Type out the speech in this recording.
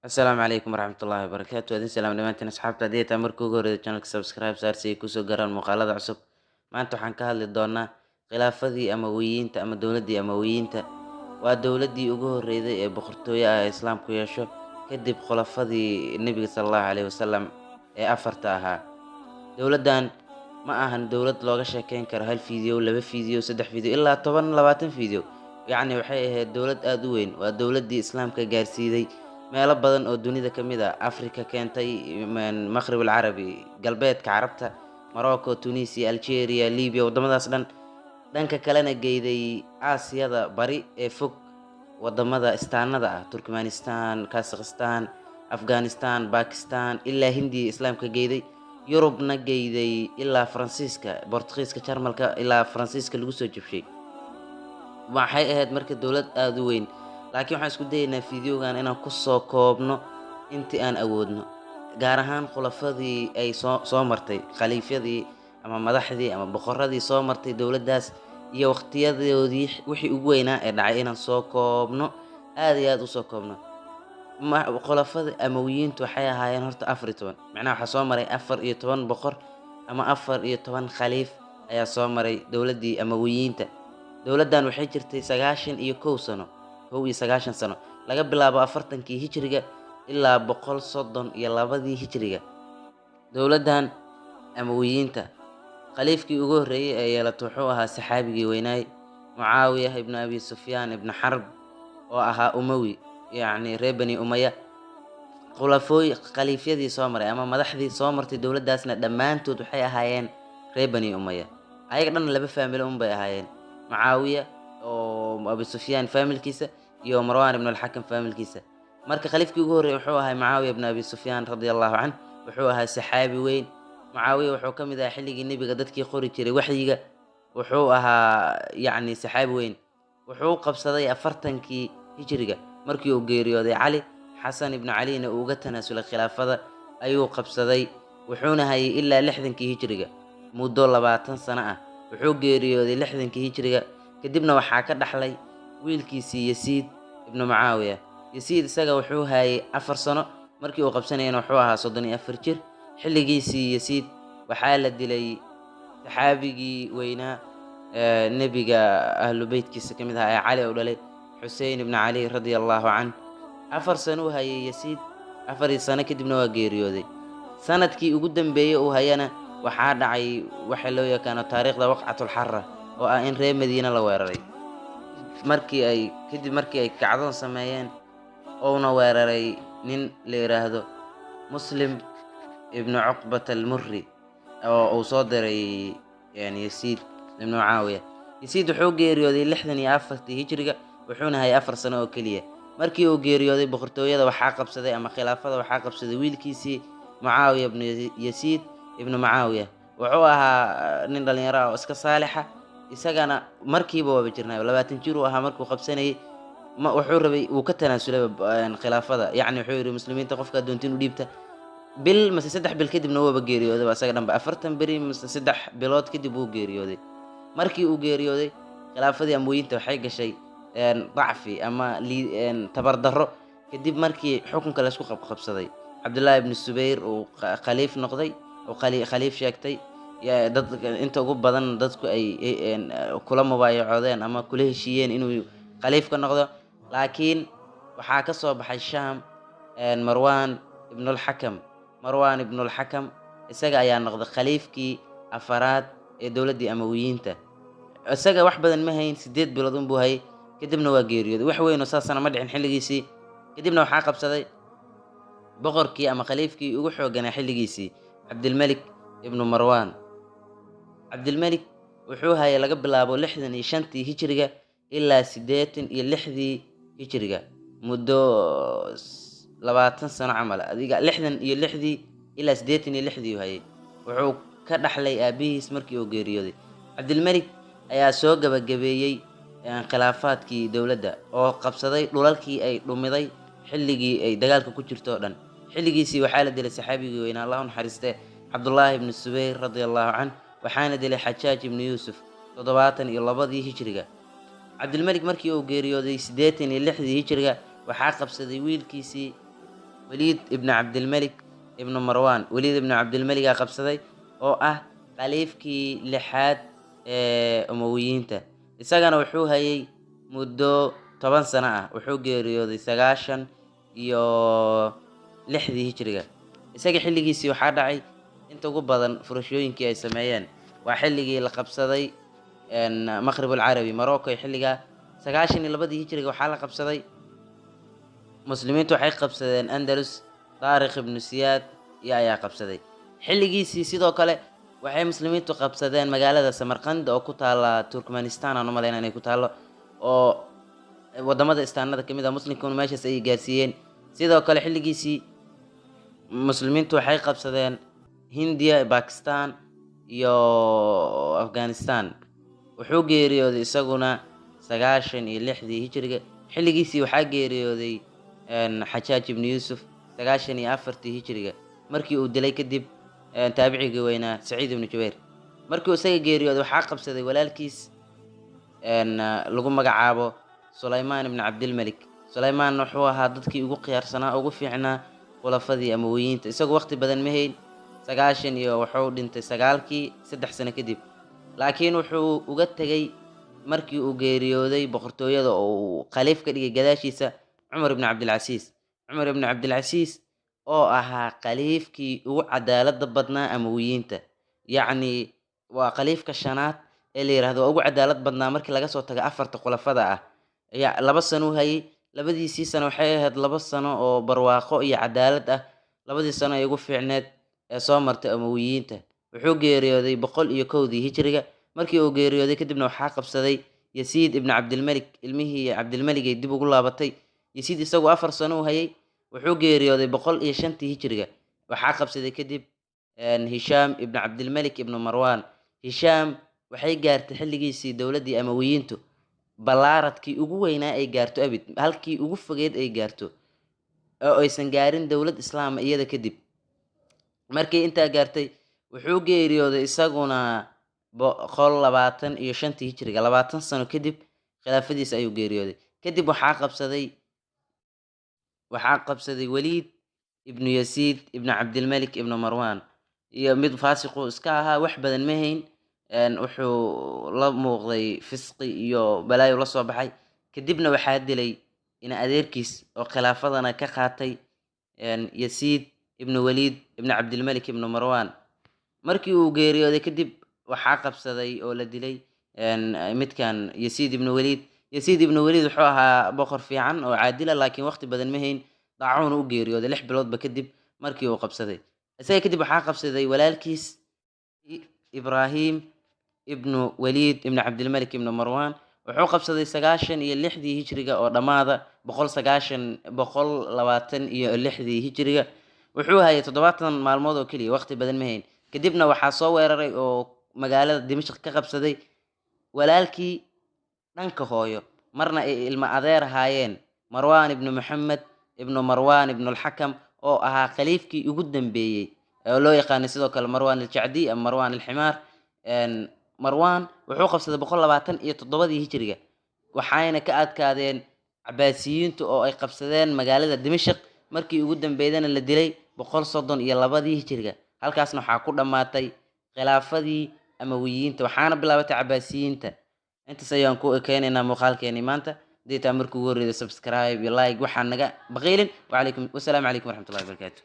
Asalaamu calaykum waraxmatullaahi wabarakaatu. Idin salaam dhamaantiin asxaabta. Haddii taa markii ugu horreysay channelka subscribe saar si ay kusoo garaan muuqaalada cusub. Maanta waxaan ka hadli doonaa khilaafadii Amawiyiinta ama dowladdii Amawiyiinta. Waa dowladdii ugu horreysay ee boqortooyo ah ee Islaamku yeesho kadib khulafadii Nebiga sallallahu calayhi wasallam ee afarta ahaa. Dowladdan ma ahan dowlad looga sheekeyn karo hal fiideo, laba fiideo, saddex fiideo ilaa 10 20 fiideo. Yacni waxay ahayd dowlad aad u weyn. Waa dowladdii Islaamka gaarsiiday meelo badan oo dunida ka mid ah. Afrika keentay, Maghrib Alcarabi, galbeedka Carabta, Morocco, Tunisia, Algeria, Liibiya, waddamadaas dhan. Dhanka kalena geeyday Aasiyada bari ee fog, waddamada istaanada ah, Turkmenistan, Kazakhstan, Afghanistan, Pakistan, ilaa Hindiya Islaamka geeyday. Yurubna geeyday ilaa Faransiiska, Boortaqiiska, Jarmalka, ilaa Faransiiska lagu soo jabshay. Waxay ahayd marka dowlad aad u weyn. Laakiin waxaan isku dayaynaa fiideogan inaan ku soo koobno intii aan awoodno, gaar ahaan khulafadii ay soo martay, khaliifyadii ama madaxdii ama boqoradii soo martay dowladdaas iyo waqtiyadoodii wixii ugu weynaa ee dhacay inaan soo koobno, aad iyo aad u soo koobno. Khulafada Amawiyiintu waxay ahaayeen horta 14. Macnaha waxaa soo maray 14 boqor ama 14 khaliif ayaa soo maray dowladdii Amawiyiinta. Dowladdan waxay jirtay 91 sano, 90 sano, laga bilaabo 40kii Hijriga ilaa 132 Hijriga. Dowladdan Amawiyiinta khaliifkii ugu horreeyay ee yeelato wuxuu ahaa saxaabigii weynaay Mucaawiyah ibn Abi Sufyaan ibn Harb oo ahaa Umawi, yacni reer Bani Umayya. Khaliifyadii soo maray ama madaxdii soo martay dowladdaasna dhammaantood waxay ahaayeen reer Bani Umayya. Ayaga dhan laba faamilo bay ahaayeen, Mucaawiya oo Abi Sufyaan faamilkiisa iyo Marwan ibn al-Hakam faamilkiisa. Marka khaliifkii ugu horreeyay wuxuu ahaa Mucaawiya ibn Abi Sufyaan radiyallahu anhu. Wuxuu ahaa saxaabi weyn. Mucaawiya wuxuu ka mid ahaa xilligii Nebiga dadkii qori jiray waxyiga. Wuxuu ahaa yacni saxaabi weyn. Wuxuu qabsaday 40kii Hijriga markii uu geeriyooday Cali. Xasan ibn Calina uu uga tanaasulay khilaafada ayuu qabsaday. Wuxuuna hayay ilaa 60kii Hijriga, muddo 20 sano ah. Wuxuu geeriyooday 60kii Hijriga. Kadibna waxaa ka dhaxlay wiilkiisii Yasiid ibn Mucaawiya. Yasiid isaga wuxuu hayay 4 sano, markii uu qabsanayna wuxuu ahaa 34 jir. xilligiisii Yasiid waxaa la dilay saxaabigii weynaa nebiga ahlu beytkiisa ka mid ahaa ee Cali u dhalay, Xuseyn ibn Cali radiyallahu anhu. 4 sano uu hayay Yasiid, 4 sano kadibna waa geeriyooday. sanadkii ugu dambeeyay uu hayana waxaa dhacay waxa loo yaqaan taariikhda waqcatul Harra oo ah in reer Madiina la weeraray. markii ay kacdoon sameeyeen oona weeraray nin la yiraahdo Muslim ibn Uqbat al-Murri oo uu soo diray Yasiid ibn Mucaawiya. Yasiid wuxuu geeriyooday 64 Hijriga, wuxuuna hayay 4 sano oo kaliya. Markii uu geeriyooday boqortooyada waxaa qabsaday ama khilaafada waxaa qabsaday wiilkiisii Mucaawiya ibn Yasiid ibn Mucaawiya. Wuxuu ahaa nin dhalinyaro ah oo iska saalixa, isagana markiiba waa jirnaa 20 jir uu ahaa markuu qabsanayay. wuxuu rabay uu ka tanaasulay khilaafada, yacni wuxuu yiri muslimiinta qofka doontiin u dhiibta bil mase 3 bil kadibna waa geeriyooday. Isaga dhanba 40 beri mase 3 bilood kadib uu geeriyooday. Markii uu geeriyooday khilaafadii Amawiyiinta waxay gashay dacfi ama tabardaro kadib markii xukunka la isku qabsaday. Cabdullah ibn Subayr uu khaliif noqday oo khaliif sheegtay. dad inta ugu badan dadku ay kula mubaayacoodeen ama kula heshiiyeen inuu khaliif ka noqdo. Laakiin waxaa ka soo baxay Shaam Marwan ibn al-Hakam. isaga ayaa noqday khaliifkii afaraad ee dowladdii Amawiyiinta. isaga wax badan ma hayn, 8 bilood buu hayay, kadibna waa geeriyooday. wax weyn oo saasana ma dhicin xilligiisii. kadibna waxaa qabsaday boqorkii ama khaliifkii ugu xooganaa xilligiisii, Cabdilmalik ibn Marwan. Cabdilmalik wuxuu hayay laga bilaabo 65tii Hijriga ilaa 86dii Hijriga, muddo 20 sano camal. adiga 66dii ilaa 86dii uu hayay. wuxuu ka dhaxlay aabihiis markii uu geeriyooday. Cabdilmalik ayaa soo gabagabeeyay khilaafaadkii dowladda oo qabsaday dhulalkii ay dhumiday xilligii ay dagaalka ku jirto oo dhan. xilligiisii waxaa la dilay saxaabigii weynaa Allah u naxariistay Cabdullah ibn Subayr radiyallahu anhu, waxaana dilay Xajaaj ibn Yuusuf 72dii Hijriga. Cabdilmalik markii uu geeriyooday 86dii Hijriga waxaa qabsaday wiilkiisii waliid ibnu cabdilmalik ibnu marwaan. waliid ibnu cabdilmaligaa qabsaday oo ah khaliifkii lixaad ee umawiyiinta. isagana wuxuu hayay muddo 10 sano ah. wuxuu geeriyooday 96 hijriga. isaga xilligiisii waxaa dhacay inta ugu badan furashooyinkii ay sameeyeen waa xilligii la qabsaday maqrib alcarabi Morocco. xilligaa 92 hijriga waxaa la qabsaday muslimiintu. waxay qabsadeen Andalus. Taariq ibnu Siyaad ayaa qabsaday xilligiisii. sidoo kale waxay muslimiintu qabsadeen magaalada Samarkand oo ku taala Turkmenistan aan u maleynaa inay ku taalo, oo wadamada istaanada kamid ah. muslimkuna meeshaas ay gaarsiiyeen. sidoo kale xilligiisii muslimiintu waxay qabsadeen Hindiya, Pakistan iyo Afghanistan. wuxuu geeriyooday isaguna 96 hijriga. xilligiisii waxaa geeriyooday Xajaaj ibnu Yuusuf 94 hijriga markii uu dilay kadib taabicigii weynaa Saciid ibnu Jubayr. markii uu isaga geeriyooday waxaa qabsaday walaalkiis lagu magacaabo Sulaymaan ibnu Cabdilmalik. Sulaymaan wuxuu ahaa dadkii ugu khiyaarsanaa ugu fiicnaa khulafadii amawiyiinta. isagu waqti badan ma hayn, 90 iyo wuxuu dhintay 9kii 3 sano kadib. laakiin wuxuu uga tegay markii uu geeriyooday boqortooyada oo uu khaliif ka dhigay gadaashiisa Cumar ibn Cabdilcasiis. cumar ibn Cabdilcasiis oo ahaa khaliifkii ugu cadaaladda badnaa amawiyiinta. yacni waa khaliifka shanaad ee la yiraahdo ugu cadaalad badnaa markii laga soo tago 4 khulafada ah. 2 sano hayay. labadiisii sano waxay ahayd 2 sano oo barwaaqo iyo cadaalad ah. labadii sano ay ugu fiicneed ee soo martay amawiyiinta. wuxuu geeriyooday 101 hijriga. markii uu geeriyooday kadibna waxaa qabsaday Yasiid ibn Cabdilmalik. ilmihii Cabdilmalik ay dib ugu laabatay. Yasiid isagu 4 sano hayay. wuxuu geeriyooday 105 hijriga. waxaa qabsaday kadib Hishaam ibn Cabdilmalik ibn Marwaan. Hishaam waxay gaartay xilligiisii dowladii amawiyiintu balaaradkii ugu weynaa ay gaarto abid, halkii ugu fogeed ay gaarto oo aysan gaarin dowlad islaam iyada kadib. markii intaa gaartay wuxuu geeriyooday isaguna 125 hijriga. 20 sano kadib khilaafadiisa ayuu geeriyooday. kadib waxaa qabsaday waliid ibnu Yasiid ibnu Cabdilmalik ibnu Marwaan, iyo mid faasiqu iska ahaa, wax badan ma hayn. wuxuu la muuqday fisqi iyo balaayo la soo baxay. kadibna waxaa dilay in adeerkiis oo khilaafadana ka qaatay Yasiid ibnu Waliid ibnu Cabdilmalik ibnu Marwaan. markii uu geeriyooday kadib waxaa qabsaday oo la dilay midkan Yasiid ibnu Waliid. Yasiid ibnu Waliid wuxuu ahaa boqor fiican oo caadila, laakiin waqti badan ma hayn. daacuun u geeriyooday 6 biloodba kadib markii uu qabsaday. isaga kadib waxaa qabsaday walaalkiis Ibrahim ibnu Waliid ibnu Cabdilmalik ibnu Marwaan. wuxuu qabsaday 96 hijriga oo dhamaada 126 hijriga. wuxuu hayay 70 maalmood oo kaliya, waqti badan ma hayn. kadibna waxaa soo weeraray oo magaalada Dimashq ka qabsaday walaalkii dhanka hooyo, marna ay ilma adeer ahaayeen, Marwaan ibnu Muhammad ibnu Marwaan ibnu al-Hakam oo ahaa khaliifkii ugu dambeeyay oo loo yaqaan sidoo kale Marwaan al-Jacdi ama Marwaan al-Himar. Marwaan wuxuu qabsaday 127 hijriga. waxayna ka adkaadeen Cabaasiyiintu oo ay qabsadeen magaalada Dimashq. markii ugu dambeeyana la dilay 132 hijriga. halkaasna waxaa ku dhamaatay khilaafadii amawiyiinta, waxaana bilaabatay Cabaasiyiinta. intaas ayaan ku ekeenaynaa muuqaalkeeni maanta. deetaa markuu ugu horeeyo subscribe iyo like waxaan naga baqiilin. Wassalaamu calaykum waraxmatullaahi wabarakaatuh.